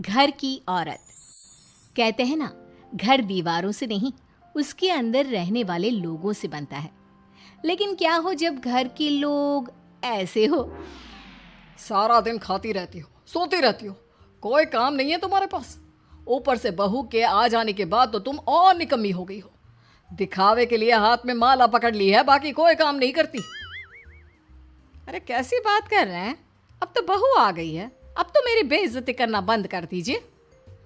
घर की औरत। कहते हैं ना, घर दीवारों से नहीं, उसके अंदर रहने वाले लोगों से बनता है। लेकिन क्या हो जब घर के लोग ऐसे हो? सारा दिन खाती रहती हो, सोती रहती हो, कोई काम नहीं है तुम्हारे पास। ऊपर से बहू के आ जाने के बाद तो तुम और निकम्मी हो गई हो। दिखावे के लिए हाथ में माला पकड़ ली है, बाकी कोई काम नहीं करती। अरे कैसी बात कर रहे हैं? अब तो बहू आ गई है, अब तो मेरी बेइज्जती करना बंद कर दीजिए।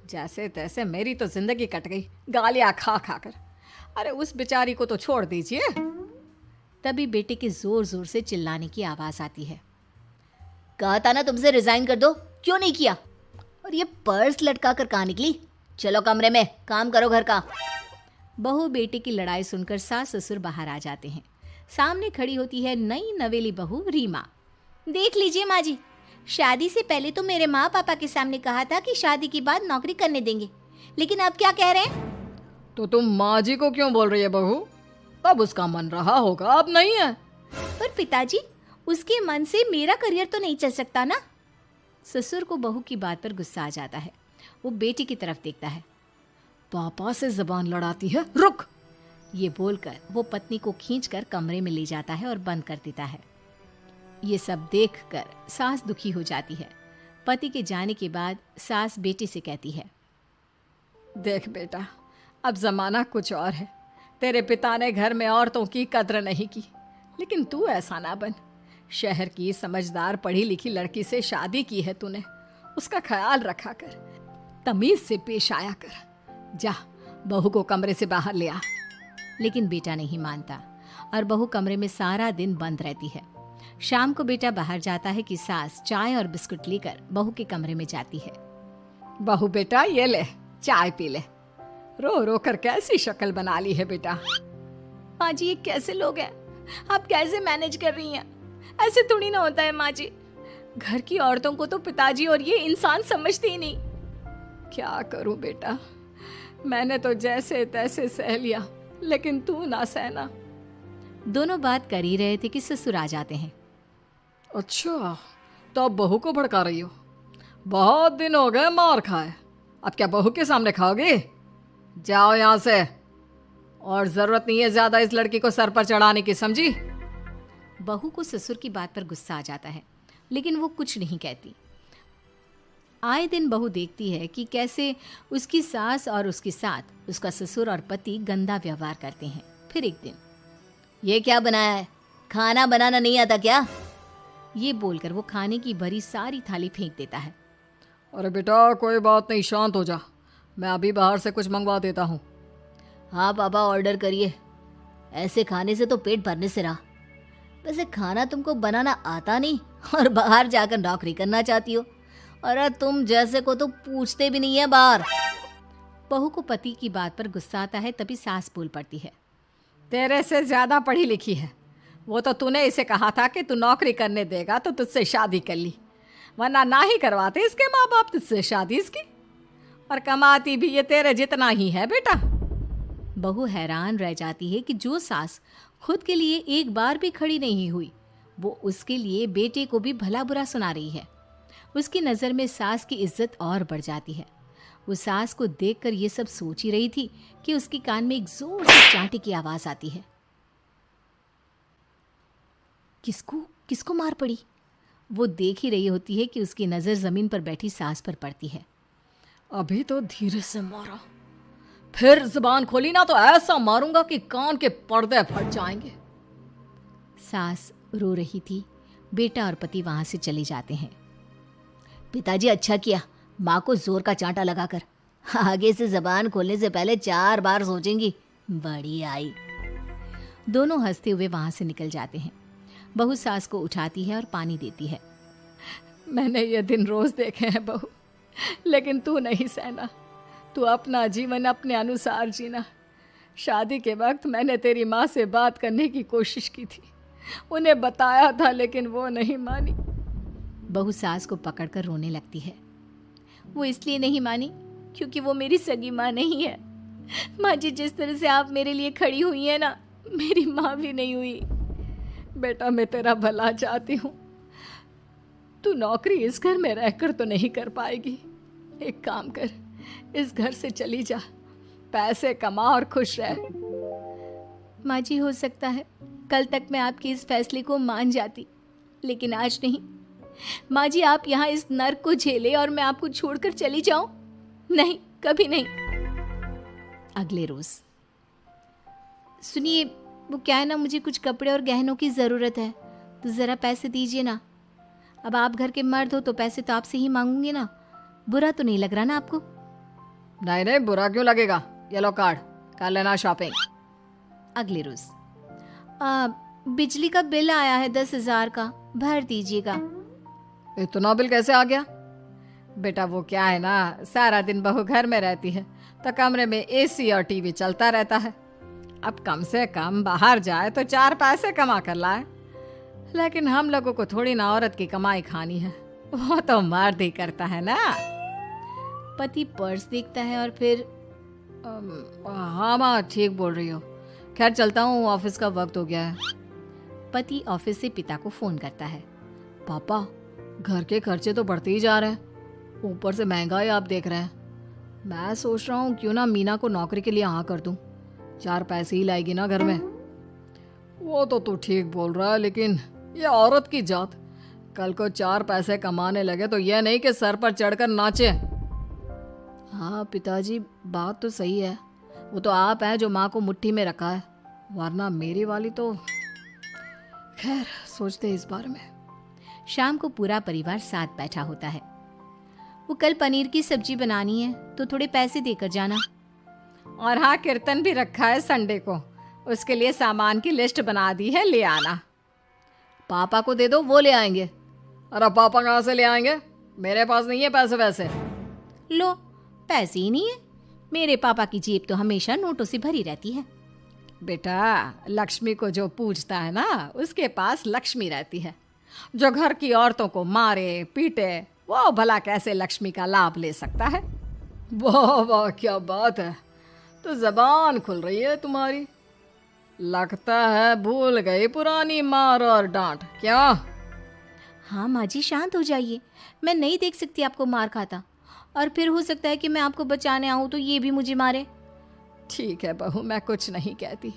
जैसे तैसे मेरी तो जिंदगी कट गई, गालियां खा खा कर। अरे उस बेचारी को तो छोड़ दीजिए। तभी बेटे के जोर जोर से चिल्लाने की आवाज आती है। कहा था ना तुमसे रिजाइन कर दो, क्यों नहीं किया? और ये पर्स लटका कर कहाँ निकली? चलो कमरे में, काम करो घर का। बहू बेटे की लड़ाई सुनकर सास ससुर बाहर आ जाते हैं। सामने खड़ी होती है नई नवेली बहू रीमा। देख लीजिए माँ जी, शादी से पहले तो मेरे माँ पापा के सामने कहा था कि शादी के बाद नौकरी करने देंगे, लेकिन अब क्या कह रहे हैं? तो तुम माँ जी को क्यों बोल रही है बहू? तब उसका मन रहा होगा, अब नहीं है। पर पिताजी, उसके मन से मेरा करियर तो नहीं चल सकता ना। ससुर को बहू की बात पर गुस्सा आ जाता है। वो बेटी की तरफ देखता है। पापा से जबान लड़ाती है, रुक। ये बोलकर वो पत्नी को खींचकर कमरे में ले जाता है और बंद कर देता है। ये सब देखकर सास दुखी हो जाती है। पति के जाने के बाद सास बेटी से कहती है, देख बेटा, अब जमाना कुछ और है। तेरे पिता ने घर में औरतों की कद्र नहीं की, लेकिन तू ऐसा ना बन। शहर की समझदार पढ़ी लिखी लड़की से शादी की है तूने, उसका ख्याल रखा कर, तमीज से पेश आया कर। जा, बहू को कमरे से बाहर ले आ। लेकिन बेटा नहीं मानता और बहू कमरे में सारा दिन बंद रहती है। शाम को बेटा बाहर जाता है कि सास चाय और बिस्कुट लेकर बहू के कमरे में जाती है। बहू बेटा ये ले, चाय पी ले। रो रो कर कैसी शक्ल बना ली है बेटा। माँ जी, ये कैसे लोग हैं? आप कैसे मैनेज कर रही हैं? ऐसे थोड़ी ना होता है माँ जी। घर की औरतों को तो पिताजी और ये इंसान समझते ही नहीं। क्या करूं बेटा, मैंने तो जैसे तैसे सह लिया, लेकिन तू ना सहना। दोनों बात कर ही रहे थे कि ससुर आ जाते हैं। अच्छा, तो अब बहू को भड़का रही हो? बहुत दिन हो गए मार खाए, अब क्या बहू के सामने खाओगे? जाओ यहाँ से, और जरूरत नहीं है ज्यादा इस लड़की को सर पर चढ़ाने की, समझी? बहू को ससुर की बात पर गुस्सा आ जाता है, लेकिन वो कुछ नहीं कहती। आए दिन बहू देखती है कि कैसे उसकी सास और उसके साथ उसका ससुर और पति गंदा व्यवहार करते हैं। फिर एक दिन, ये क्या बनाया है? खाना बनाना नहीं आता क्या? ये बोलकर वो खाने की भरी सारी थाली फेंक देता है। अरे बेटा कोई बात नहीं, शांत हो जा, मैं अभी बाहर से कुछ मंगवा देता हूँ। हाँ पापा, ऑर्डर करिए। ऐसे खाने से तो पेट भरने से रहा। वैसे खाना तुमको बनाना आता नहीं और बाहर जाकर नौकरी करना चाहती हो। अरे तुम जैसे को तो पूछते भी नहीं है बाहर। बहू को पति की बात पर गुस्सा आता है, तभी सास बोल पड़ती है। तेरे से ज्यादा पढ़ी लिखी है, वो तो तूने इसे कहा था कि तू नौकरी करने देगा तो तुझसे शादी कर ली, वरना ना ही करवाते इसके माँ बाप तुझसे शादी इसकी। और कमाती भी ये तेरे जितना ही है बेटा। बहू हैरान रह जाती है कि जो सास खुद के लिए एक बार भी खड़ी नहीं हुई, वो उसके लिए बेटे को भी भला बुरा सुना रही है। उसकी नज़र में सास की इज्जत और बढ़ जाती है। वो सास को देखकर ये सब सोच ही रही थी कि उसके कान में एक जोर से चांटे की आवाज आती है। किसको किसको मार पड़ी? वो देख ही रही होती है कि उसकी नज़र जमीन पर बैठी सास पर पड़ती है। अभी तो धीरे से मारा, फिर जुबान खोली ना तो ऐसा मारूंगा कि कान के पर्दे फट जाएंगे। सास रो रही थी। बेटा और पति वहां से चले जाते हैं। पिताजी अच्छा किया माँ को जोर का चांटा लगाकर, आगे से जबान खोलने से पहले 4 बार सोचेंगी। बड़ी आई। दोनों हंसते हुए वहां से निकल जाते हैं। बहू सास को उठाती है और पानी देती है। मैंने ये दिन रोज देखे हैं बहू, लेकिन तू नहीं सहना। तू अपना जीवन अपने अनुसार जीना। शादी के वक्त मैंने तेरी माँ से बात करने की कोशिश की थी, उन्हें बताया था, लेकिन वो नहीं मानी। बहू सास को पकड़कर रोने लगती है। वो इसलिए नहीं मानी क्योंकि वो मेरी सगी माँ नहीं है। माँ जी, जिस तरह से आप मेरे लिए खड़ी हुई है ना, मेरी माँ भी नहीं हुई। बेटा मैं तेरा भला चाहती हूँ, तू नौकरी इस घर में रहकर तो नहीं कर पाएगी, एक काम कर, इस घर से चली जा, पैसे कमा और खुश रह। माँ जी, हो सकता है कल तक मैं आपके इस फैसले को मान जाती, लेकिन आज नहीं। माँ जी, आप यहाँ इस नर्क को झेले और मैं आपको छोड़कर चली जाऊं? नहीं, कभी नहीं। अगले रोज, सुनिए, वो क्या है ना, मुझे कुछ कपड़े और गहनों की ज़रूरत है, तो ज़रा पैसे दीजिए ना। अब आप घर के मर्द हो तो पैसे तो आपसे ही मांगूंगे ना, बुरा तो नहीं लग रहा ना आपको? नहीं नहीं, बुरा क्यों लगेगा, ये लो कार्ड, कर लेना शॉपिंग। अगले रोज, बिजली का बिल आया है 10,000 का, भर दीजिएगा। इतना बिल कैसे आ गया? बेटा वो क्या है ना, सारा दिन बहू घर में रहती है तो कमरे में एसी और टीवी चलता रहता है। अब कम से कम बाहर जाए तो 4 पैसे कमा कर लाए, लेकिन हम लोगों को थोड़ी ना औरत की कमाई खानी है, वो तो मर्द ही करता है ना। पति पर्स देखता है और फिर हाँ माँ, ठीक बोल रही हो, खैर चलता हूँ, ऑफिस का वक्त हो गया है। पति ऑफिस से पिता को फोन करता है। पापा, घर के खर्चे तो बढ़ते ही जा रहे हैं, ऊपर से महंगाई आप देख रहे हैं। मैं सोच रहा हूँ क्यों ना मीना को नौकरी के लिए हाँ कर दूँ, 4 पैसे ही लाएगी ना घर में। वो तो तू ठीक बोल रहा है, लेकिन ये औरत की जात, कल को 4 पैसे कमाने लगे तो यह नहीं कि सर पर चढ़कर नाचे। हाँ पिताजी, बात तो सही है, वो तो आप हैं जो माँ को मुट्ठी में रखा है, वरना मेरी वाली तो। खैर, सोचते इस बारे में। शाम को पूरा परिवार साथ बैठा होता है। वो कल पनीर की सब्जी बनानी है तो थोड़े पैसे देकर जाना। और हाँ, कीर्तन भी रखा है संडे को, उसके लिए सामान की लिस्ट बना दी है, ले आना। पापा को दे दो, वो ले आएंगे। अरे पापा कहाँ से ले आएंगे, मेरे पास नहीं है पैसे वैसे। लो, पैसे ही नहीं है? मेरे पापा की जेब तो हमेशा नोटों से भरी रहती है। बेटा, लक्ष्मी को जो पूछता है ना, उसके पास लक्ष्मी रहती है। जो घर की औरतों को मारे पीटे, वो भला कैसे लक्ष्मी का लाभ ले सकता है? वाह वाह, क्या बात है, तो जबान खुल रही है तुम्हारी। लगता है भूल गई पुरानी मार और डांट, क्या? हाँ माँ जी, शांत हो जाइए, मैं नहीं देख सकती आपको मार खाता, और फिर हो सकता है कि मैं आपको बचाने आऊँ तो ये भी मुझे मारे। ठीक है बहू, मैं कुछ नहीं कहती,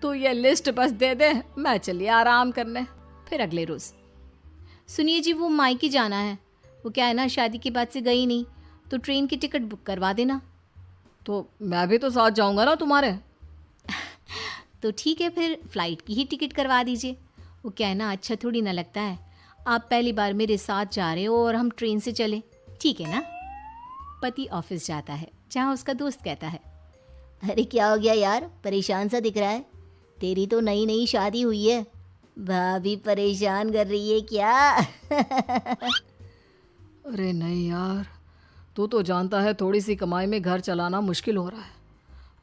तू ये लिस्ट बस दे दे, मैं चलिए आराम करने। फिर अगले रोज, सुनिए जी, वो मायके जाना है, वो क्या है ना, शादी के बाद से गई नहीं, तो ट्रेन की टिकट बुक करवा देना। तो मैं भी तो साथ जाऊंगा ना तुम्हारे। तो ठीक है, फिर फ्लाइट की ही टिकट करवा दीजिए। वो क्या है ना, अच्छा थोड़ी ना लगता है, आप पहली बार मेरे साथ जा रहे हो और हम ट्रेन से चले, ठीक है ना? पति ऑफिस जाता है, जहाँ उसका दोस्त कहता है, अरे क्या हो गया यार, परेशान सा दिख रहा है, तेरी तो नई नई शादी हुई है, भाभी परेशान कर रही है क्या? अरे नहीं यार, तू तो जानता है थोड़ी सी कमाई में घर चलाना मुश्किल हो रहा है,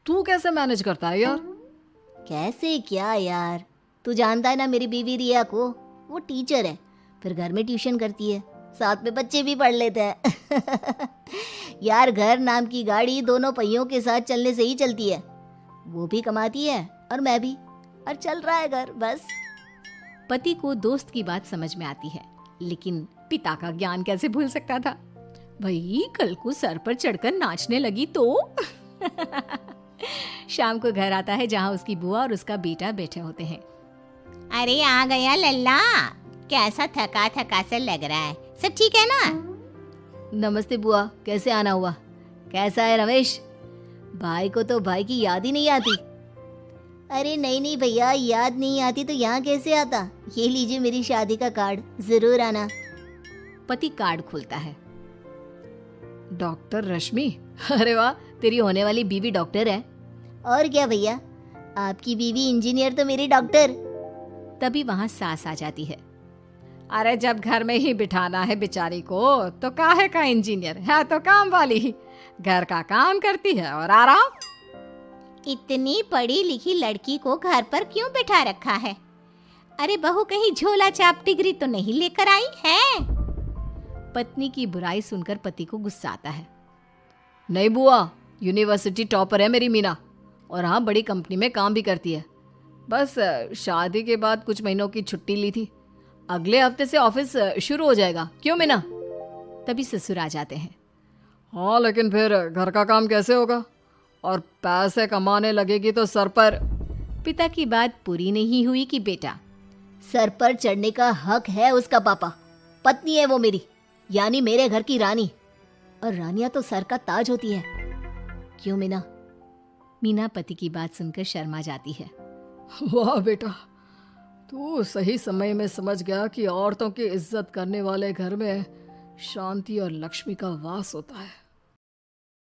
तू कैसे मैनेज करता है यार? कैसे क्या यार, तू जानता है ना मेरी बीवी रिया को, वो टीचर है, फिर घर में ट्यूशन करती है, साथ में बच्चे भी पढ़ लेते हैं। यार, घर नाम की गाड़ी दोनों पहियों के साथ चलने से ही चलती है, वो भी कमाती है और मैं भी, और चल रहा है घर बस। पति को दोस्त की बात समझ में आती है, लेकिन पिता का ज्ञान कैसे भूल सकता था? भाई, कल को सर पर चढ़कर नाचने लगी तो। शाम को घर आता है, जहाँ उसकी बुआ और उसका बेटा बैठे होते हैं। अरे आ गया लल्ला, कैसा थका थका सा लग रहा है, सब ठीक है ना? नमस्ते बुआ, कैसे आना हुआ? कैसा है रमेश? भाई को तो भाई की याद ही नहीं आती। अरे नहीं नहीं भैया, याद नहीं आती तो यहाँ कैसे आता? ये लीजिए मेरी शादी का कार्ड, जरूर आना। पति कार्ड खोलता है। डॉक्टर रश्मि, अरे वाह, तेरी होने वाली बीवी डॉक्टर है। और क्या भैया, आपकी बीवी इंजीनियर तो मेरी डॉक्टर। तभी वहाँ सास आ जाती है। अरे जब घर में ही बिठाना है बेचारी को, तो काहे का इंजीनियर है, तो काम वाली ही, घर का काम करती है और आराम। इतनी पढ़ी लिखी लड़की को घर पर क्यों बिठा रखा है? अरे बहू कहीं झोला छाप डिग्री तो नहीं लेकर आई है? पत्नी की बुराई सुनकर पति को गुस्सा आता है। नहीं बुआ, यूनिवर्सिटी टॉपर है मेरी मीना, और हाँ, बड़ी कंपनी में काम भी करती है। बस शादी के बाद कुछ महीनों की छुट्टी ली थी, अगले हफ्ते से ऑफिस शुरू हो जाएगा। क्यों मीना? तभी ससुर आ जाते हैं। हाँ, लेकिन फिर घर का काम कैसे होगा? और पैसे कमाने लगेगी तो सर पर। पिता की बात पूरी नहीं हुई कि बेटा, सर पर चढ़ने का हक है उसका पापा। पत्नी है वो मेरी, यानी मेरे घर की रानी, और रानियां तो सर का ताज होती है। क्यों मीना? मीना पति की बात सुनकर शर्मा जाती है। वाह बेटा, तू सही समय में समझ गया कि औरतों की इज्जत करने वाले घर में शांति और लक्ष्मी का वास होता है।